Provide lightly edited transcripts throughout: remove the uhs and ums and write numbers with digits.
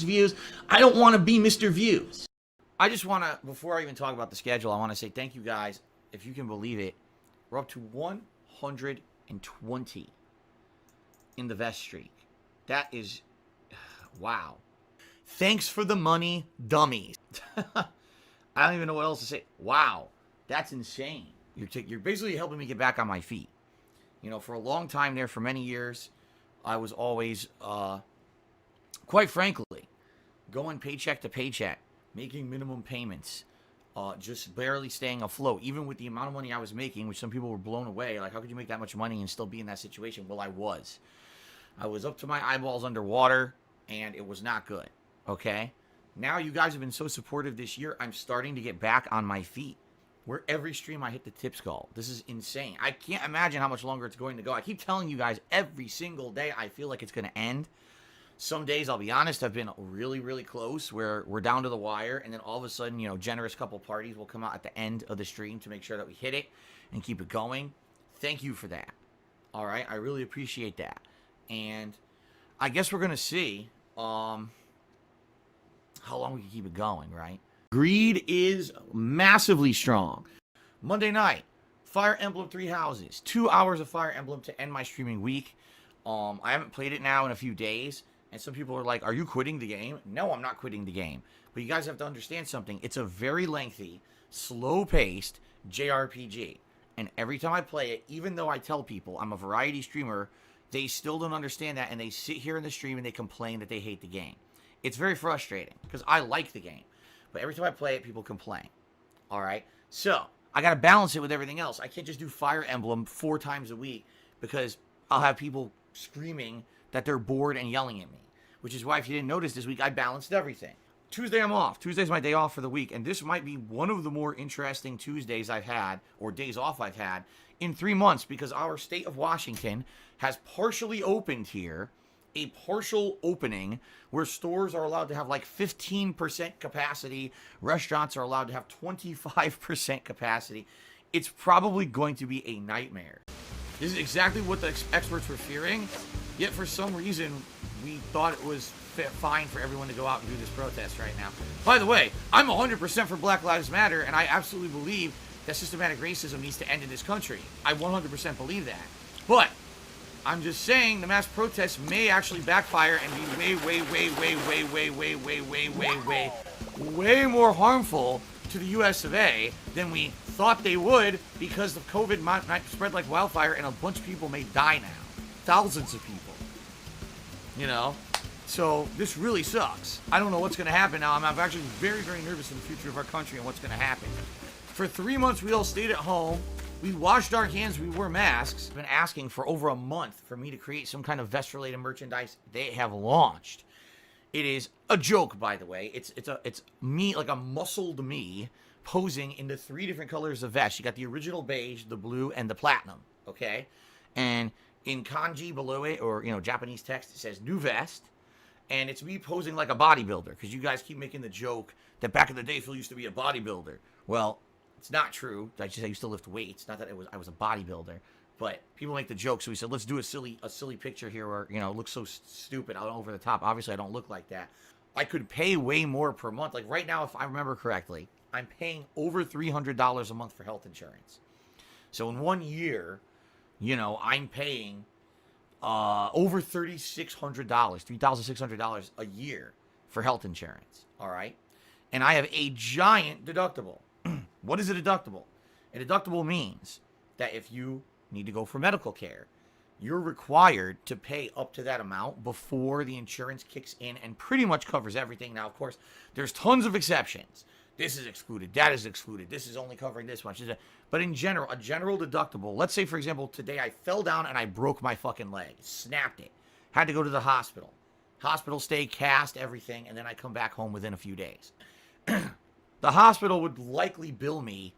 views. I don't want to be Mr. Views. I just want to, before I even talk about the schedule, I want to say thank you guys. If you can believe it, we're up to 120 in the vest streak. That is, wow. Thanks for the money, dummies. I don't even know what else to say. Wow, that's insane. You're basically helping me get back on my feet. You know, for a long time there, for many years, I was always, quite frankly, going paycheck to paycheck, making minimum payments, just barely staying afloat, even with the amount of money I was making, which some people were blown away. Like, how could you make that much money and still be in that situation? Well, I was up to my eyeballs underwater, and it was not good, okay? Now you guys have been so supportive this year, I'm starting to get back on my feet. Where every stream I hit the tip skull. This is insane. I can't imagine how much longer it's going to go. I keep telling you guys every single day I feel like it's going to end. Some days, I'll be honest, I've been really, really close where we're down to the wire, and then all of a sudden, you know, generous couple parties will come out at the end of the stream to make sure that we hit it and keep it going. Thank you for that. All right? I really appreciate that. And I guess we're going to see how long we can keep it going, right? Greed is massively strong. Monday night, Fire Emblem 3 Houses. 2 hours of Fire Emblem to end my streaming week. I haven't played it now in a few days. And some people are like, are you quitting the game? No, I'm not quitting the game. But you guys have to understand something. It's a very lengthy, slow-paced JRPG. And every time I play it, even though I tell people I'm a variety streamer, they still don't understand that. And they sit here in the stream and they complain that they hate the game. It's very frustrating because I like the game. But every time I play it, people complain. All right? So, I got to balance it with everything else. I can't just do Fire Emblem 4 times a week because I'll have people screaming that they're bored and yelling at me. Which is why, if you didn't notice this week, I balanced everything. Tuesday, I'm off. Tuesday's my day off for the week. And this might be one of the more interesting Tuesdays I've had, or days off I've had, in 3 months because our state of Washington has partially opened here. A partial opening where stores are allowed to have like 15% capacity. Restaurants are allowed to have 25% capacity. It's probably going to be a nightmare. This is exactly what the experts were fearing. Yet for some reason, we thought it was fine for everyone to go out and do this protest right now. By the way, I'm 100% for Black Lives Matter, and I absolutely believe that systematic racism needs to end in this country. I 100% believe that. But I'm just saying the mass protests may actually backfire and be way more harmful to the US of A than we thought they would because the COVID might spread like wildfire and a bunch of people may die now. Thousands of people. You know? So this really sucks. I don't know what's going to happen now. I'm actually very, very nervous in the future of our country and what's going to happen. For 3 months, we all stayed at home. We washed our hands, we wore masks. I've been asking for over a month for me to create some kind of vest-related merchandise. They have launched. It is a joke, by the way. It's me, like a muscled me, posing in the 3 different colors of vest. You got the original beige, the blue, and the platinum, okay? And in kanji below it, or, you know, Japanese text, it says new vest. And it's me posing like a bodybuilder, because you guys keep making the joke that back in the day, Phil used to be a bodybuilder. Well, it's not true. I used to lift weights. Not that I was a bodybuilder, but people make the joke. So we said, let's do a silly picture here where, you know, it looks so stupid, over the top. Obviously, I don't look like that. I could pay way more per month. Like right now, if I remember correctly, I'm paying over $300 a month for health insurance. So in 1 year, you know, I'm paying over $3,600, $3,600 a year for health insurance. All right, and I have a giant deductible. What is a deductible? A deductible means that if you need to go for medical care, you're required to pay up to that amount before the insurance kicks in and pretty much covers everything. Now, of course, there's tons of exceptions. This is excluded. That is excluded. This is only covering this much. But in general, a general deductible, let's say, for example, today I fell down and I broke my fucking leg, snapped it, had to go to the hospital. Hospital stay, cast, everything, and then I come back home within a few days. The hospital would likely bill me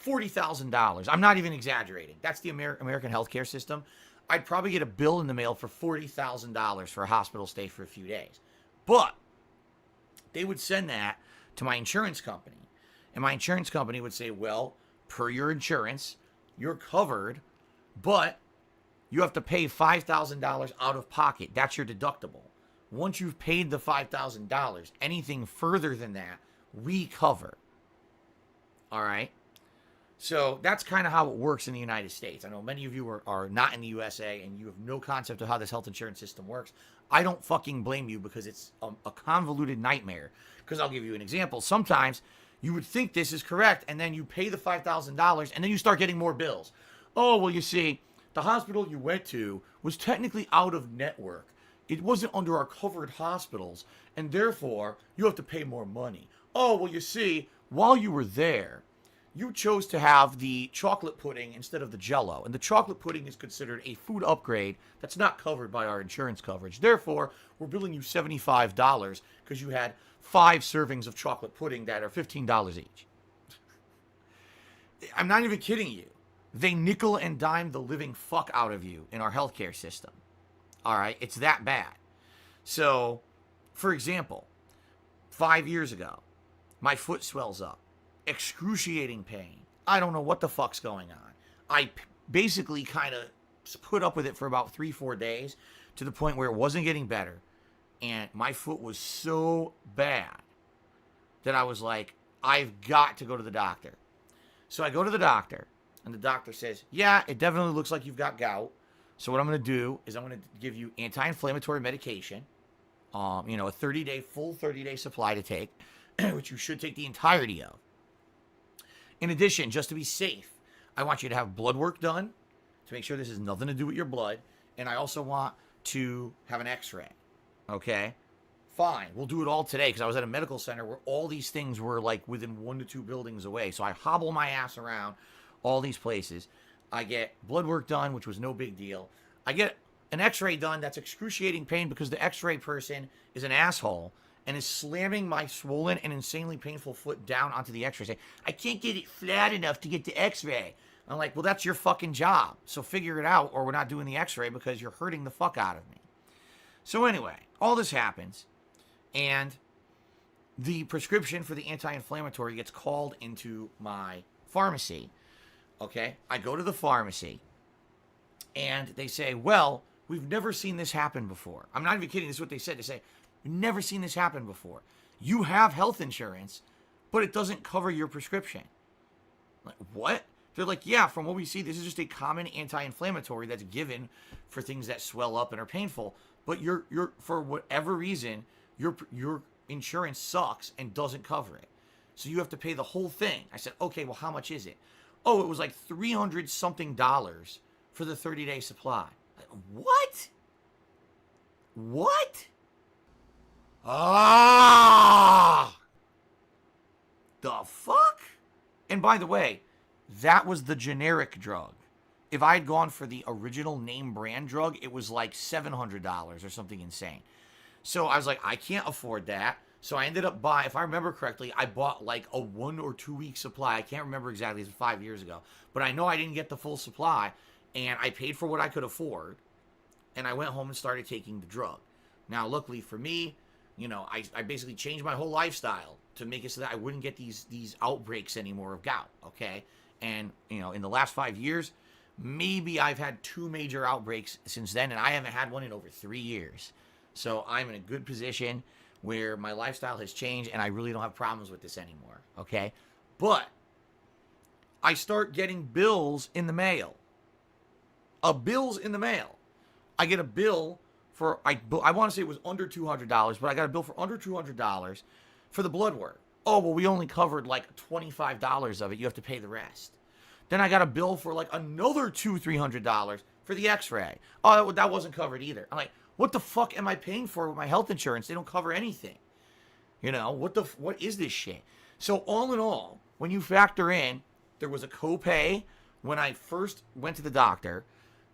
$40,000. I'm not even exaggerating. That's the American healthcare system. I'd probably get a bill in the mail for $40,000 for a hospital stay for a few days. But they would send that to my insurance company. And my insurance company would say, well, per your insurance, you're covered, but you have to pay $5,000 out of pocket. That's your deductible. Once you've paid the $5,000, anything further than that, we cover. All right? So that's kind of how it works in the United States. I know many of you are not in the USA and you have no concept of how this health insurance system works. I don't fucking blame you because it's a convoluted nightmare. Because I'll give you an example. Sometimes you would think this is correct and then you pay the $5,000 and then you start getting more bills. Oh, well, you see, the hospital you went to was technically out of network. It wasn't under our covered hospitals, and therefore you have to pay more money. Oh, well, you see, while you were there, you chose to have the chocolate pudding instead of the Jell-O, and the chocolate pudding is considered a food upgrade that's not covered by our insurance coverage. Therefore, we're billing you $75 because you had 5 servings of chocolate pudding that are $15 each. I'm not even kidding you. They nickel and dime the living fuck out of you in our healthcare system. All right, it's that bad. So, for example, 5 years ago, my foot swells up. Excruciating pain. I don't know what the fuck's going on. I basically kind of put up with it for about 3-4 days to the point where it wasn't getting better. And my foot was so bad that I was like, I've got to go to the doctor. So I go to the doctor, and the doctor says, yeah, it definitely looks like you've got gout. So what I'm going to do is I'm going to give you anti-inflammatory medication, a 30-day, full 30-day supply to take, which you should take the entirety of. In addition, just to be safe, I want you to have blood work done to make sure this has nothing to do with your blood. And I also want to have an x-ray. Okay? Fine. We'll do it all today because I was at a medical center where all these things were like within 1 to 2 buildings away. So I hobble my ass around all these places. I get blood work done, which was no big deal. I get an x-ray done. That's excruciating pain because the x-ray person is an asshole and is slamming my swollen and insanely painful foot down onto the x-ray, saying, I can't get it flat enough to get the x-ray. I'm like, well, that's your fucking job. So figure it out or we're not doing the x-ray because you're hurting the fuck out of me. So anyway, all this happens and the prescription for the anti-inflammatory gets called into my pharmacy. Okay, I go to the pharmacy and they say, well, we've never seen this happen before. I'm not even kidding. This is what they said. They say, we've never seen this happen before. You have health insurance, but it doesn't cover your prescription. Like, what? They're like, yeah, from what we see, this is just a common anti-inflammatory that's given for things that swell up and are painful. But you're for whatever reason, your insurance sucks and doesn't cover it. So you have to pay the whole thing. I said, okay, well, how much is it? Oh, it was like $300 something for the 30-day supply. What? What? Ah! The fuck? And by the way, that was the generic drug. If I had gone for the original name brand drug, it was like $700 or something insane. So I was like, I can't afford that. So I ended up buying, if I remember correctly, I bought like a 1 or 2 week supply. I can't remember exactly. It was 5 years ago. But I know I didn't get the full supply. And I paid for what I could afford. And I went home and started taking the drug. Now, luckily for me, I basically changed my whole lifestyle to make it so that I wouldn't get these outbreaks anymore of gout. Okay? And, in the last 5 years, maybe I've had 2 major outbreaks since then. And I haven't had one in over 3 years. So I'm in a good position where my lifestyle has changed and I really don't have problems with this anymore, okay? But I start getting bills in the mail. Bills in the mail. I get a bill for, I want to say it was under $200, but I got a bill for under $200 for the blood work. Oh, well, we only covered like $25 of it. You have to pay the rest. Then I got a bill for like another $200-300 for the x-ray. Oh, that wasn't covered either. I'm like, what the fuck am I paying for with my health insurance? They don't cover anything. What is this shit? So all in all, when you factor in, there was a copay when I first went to the doctor,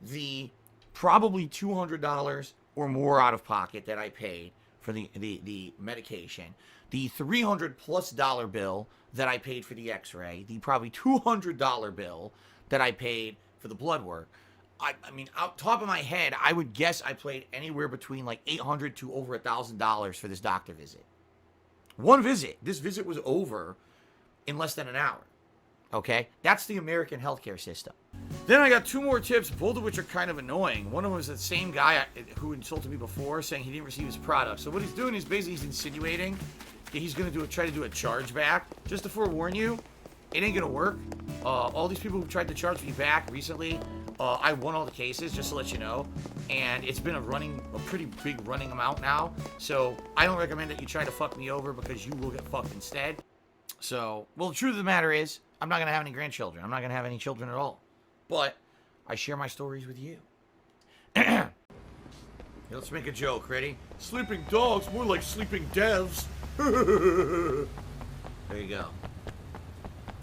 the probably $200 or more out of pocket that I paid for the medication, the $300+ bill that I paid for the x-ray, the probably $200 bill that I paid for the blood work. I mean, out top of my head, I would guess I paid anywhere between like $800 to over $1,000 for this doctor visit. One visit. This visit was over in less than an hour. Okay? That's the American healthcare system. Then I got 2 more tips, both of which are kind of annoying. One of them was the same guy who insulted me before, saying he didn't receive his product. So what he's doing is basically he's insinuating that he's going to try to do a chargeback. Just to forewarn you, it ain't going to work. All these people who tried to charge me back recently, I won all the cases, just to let you know. And it's been a pretty big running amount now. So I don't recommend that you try to fuck me over because you will get fucked instead. So, well, the truth of the matter is, I'm not going to have any grandchildren. I'm not going to have any children at all. But I share my stories with you. Let's make a joke. Ready? Sleeping dogs, more like sleeping devs. There you go.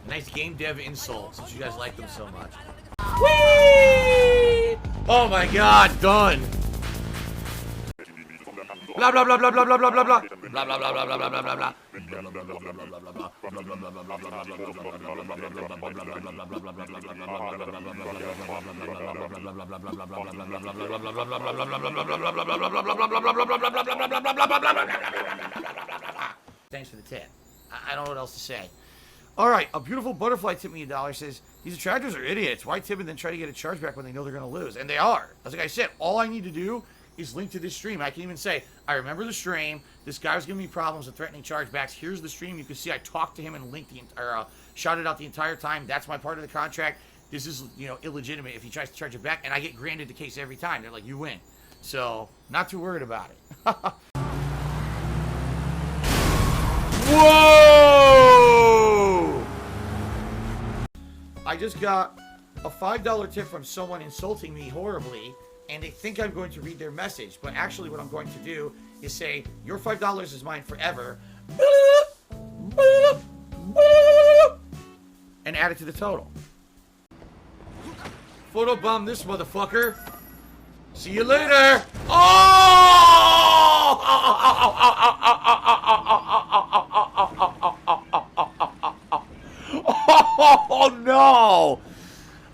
A nice game dev insult, since you guys like them so much. Whee! Oh my god, done. Blah blah blah blah blah blah blah blah blah blah blah blah blah blah blah blah blah blah. Thanks for the tip. I don't know what else to say. Alright, a beautiful butterfly tipped me $1, says, these attractors are idiots. Why tip and then try to get a chargeback when they know they're going to lose? And they are. As like I said, all I need to do is link to this stream. I can even say, I remember the stream. This guy was giving me problems with threatening chargebacks. Here's the stream. You can see I talked to him and linked shouted out the entire time. That's my part of the contract. This is, illegitimate if he tries to charge it back. And I get granted the case every time. They're like, you win. So, not too worried about it. Whoa! I just got a $5 tip from someone insulting me horribly, and they think I'm going to read their message. But actually what I'm going to do is say, your $5 is mine forever, and add it to the total. Photobomb this motherfucker. See you later. Oh no!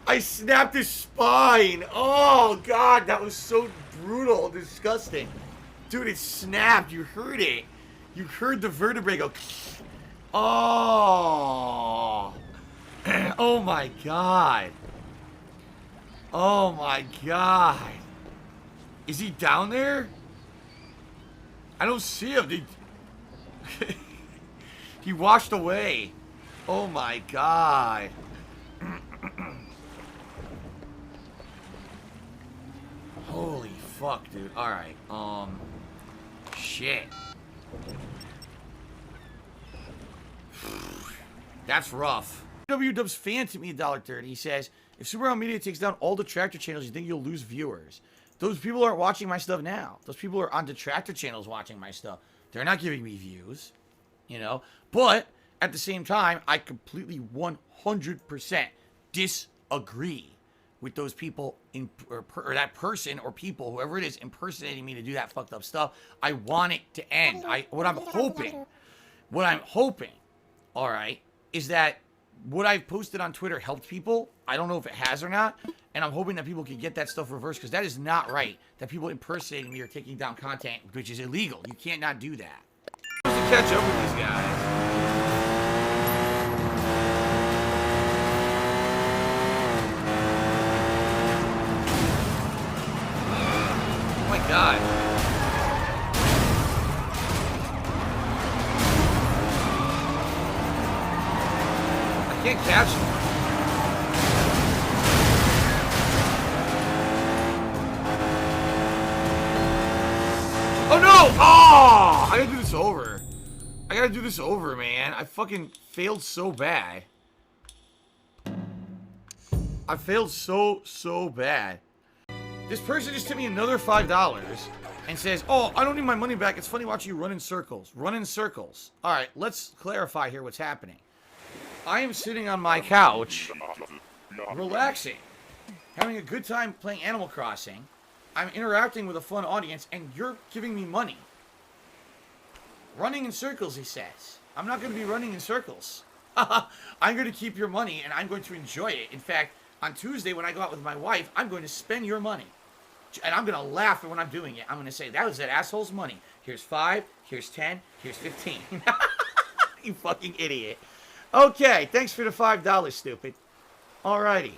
I snapped his spine. Oh god, that was so brutal, disgusting. Dude, it snapped. You heard it. You heard the vertebrae go. Oh. Oh my god. Oh my god. Is he down there? I don't see him. He washed away. Oh my god. Holy fuck, dude. Alright, shit. That's rough. WDubs fan to me $1.30. He says, if Superhound Media takes down all detractor channels, you think you'll lose viewers. Those people aren't watching my stuff now. Those people are on detractor channels watching my stuff. They're not giving me views, But at the same time, I completely 100% disagree with those people or that person or people, whoever it is, impersonating me to do that fucked up stuff. I want it to end. What I'm hoping, all right, is that what I've posted on Twitter helped people. I don't know if it has or not, and I'm hoping that people can get that stuff reversed, because that is not right, that people impersonating me are taking down content, which is illegal. You can't not do that. To catch up with these guys. Oh my god. I can't catch him. Oh no! Oh! I gotta do this over. I gotta do this over, man. I fucking failed so bad. I failed so bad. This person just tipped me another $5 and says, oh, I don't need my money back. It's funny watching you run in circles. Run in circles. Alright, let's clarify here what's happening. I am sitting on my couch, relaxing, having a good time playing Animal Crossing. I'm interacting with a fun audience, and you're giving me money. Running in circles, he says. I'm not going to be running in circles. I'm going to keep your money, and I'm going to enjoy it. In fact, on Tuesday, when I go out with my wife, I'm going to spend your money. And I'm going to laugh when I'm doing it. I'm going to say, that was that asshole's money. Here's 5, here's 10, here's 15. You fucking idiot. Okay, thanks for the $5, stupid. Alrighty.